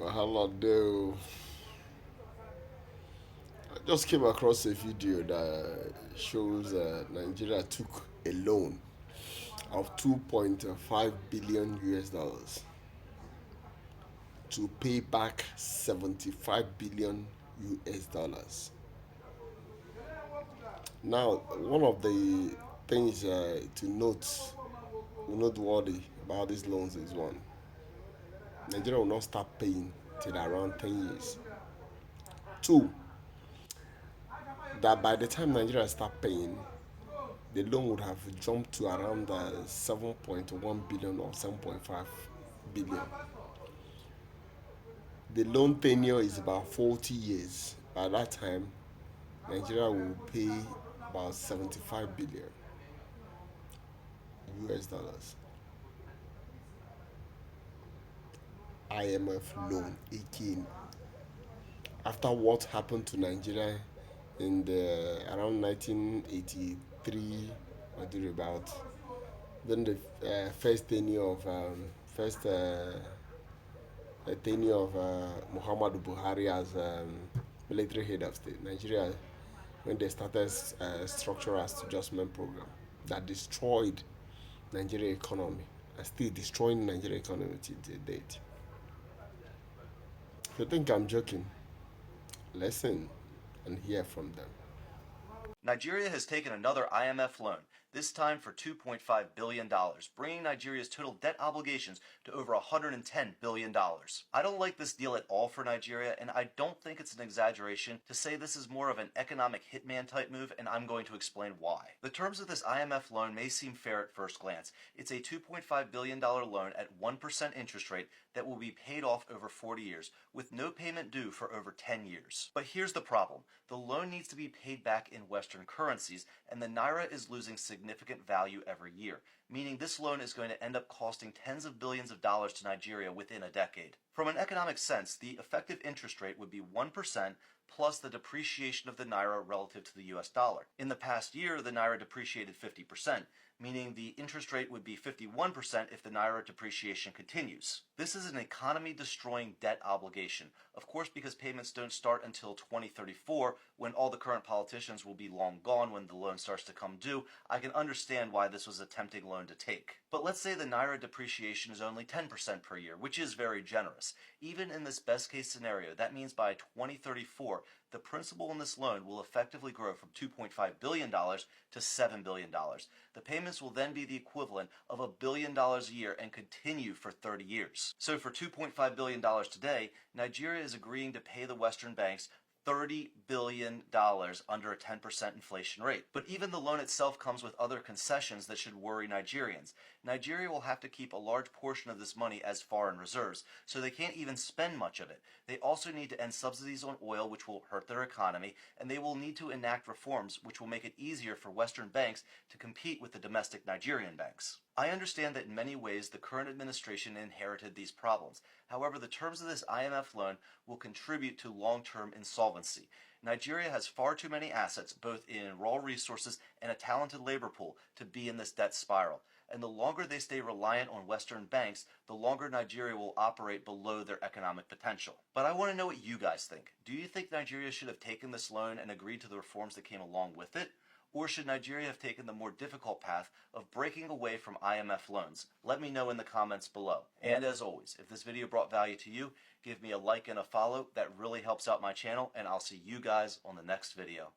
Hello there. I just came across a video that shows Nigeria took a loan of 2.5 billion US dollars to pay back 75 billion US dollars. Now, one of the things to noteworthy about these loans is one: Nigeria will not start paying till around 10 years. Two, that by the time Nigeria start paying, the loan would have jumped to around 7.1 billion or 7.5 billion. The loan tenure is about 40 years. By that time, Nigeria will pay about 75 billion US dollars. IMF loan again. After what happened to Nigeria in the around 1983 or thereabout, then the first tenure of tenure of Muhammadu Buhari as military head of state, Nigeria, when they started structural adjustment program that destroyed Nigeria economy and still destroying Nigeria economy till date. If you think I'm joking, listen and hear from them. Nigeria has taken another IMF loan, this time for $2.5 billion, bringing Nigeria's total debt obligations to over $110 billion. I don't like this deal at all for Nigeria, and I don't think it's an exaggeration to say this is more of an economic hitman type move, and I'm going to explain why. The terms of this IMF loan may seem fair at first glance. It's a $2.5 billion loan at 1% interest rate that will be paid off over 40 years, with no payment due for over 10 years. But here's the problem. The loan needs to be paid back in Western currencies, and the Naira is losing significant value every year, meaning this loan is going to end up costing tens of billions of dollars to Nigeria within a decade. From an economic sense, the effective interest rate would be 1% plus the depreciation of the Naira relative to the US dollar. In the past year, the Naira depreciated 50%, meaning the interest rate would be 51% if the Naira depreciation continues. This is an economy-destroying debt obligation, of course because payments don't start until 2034, when all the current politicians will be long gone when the loan starts to come due. I can understand why this was a tempting loan to take. But let's say the Naira depreciation is only 10% per year, which is very generous. Even in this best-case scenario, that means by 2034, the principal in this loan will effectively grow from $2.5 billion to $7 billion. The payments will then be the equivalent of $1 billion a year and continue for 30 years. So for $2.5 billion today, Nigeria is agreeing to pay the Western banks $30 billion under a 10% inflation rate. But even the loan itself comes with other concessions that should worry Nigerians. Nigeria will have to keep a large portion of this money as foreign reserves, so they can't even spend much of it. They also need to end subsidies on oil, which will hurt their economy, and they will need to enact reforms which will make it easier for Western banks to compete with the domestic Nigerian banks. I understand that in many ways the current administration inherited these problems. However, the terms of this IMF loan will contribute to long-term insolvency. Nigeria has far too many assets, both in raw resources and a talented labor pool, to be in this debt spiral. And the longer they stay reliant on Western banks, the longer Nigeria will operate below their economic potential. But I want to know what you guys think. Do you think Nigeria should have taken this loan and agreed to the reforms that came along with it? Or should Nigeria have taken the more difficult path of breaking away from IMF loans? Let me know in the comments below. And as always, if this video brought value to you, give me a like and a follow. That really helps out my channel, and I'll see you guys on the next video.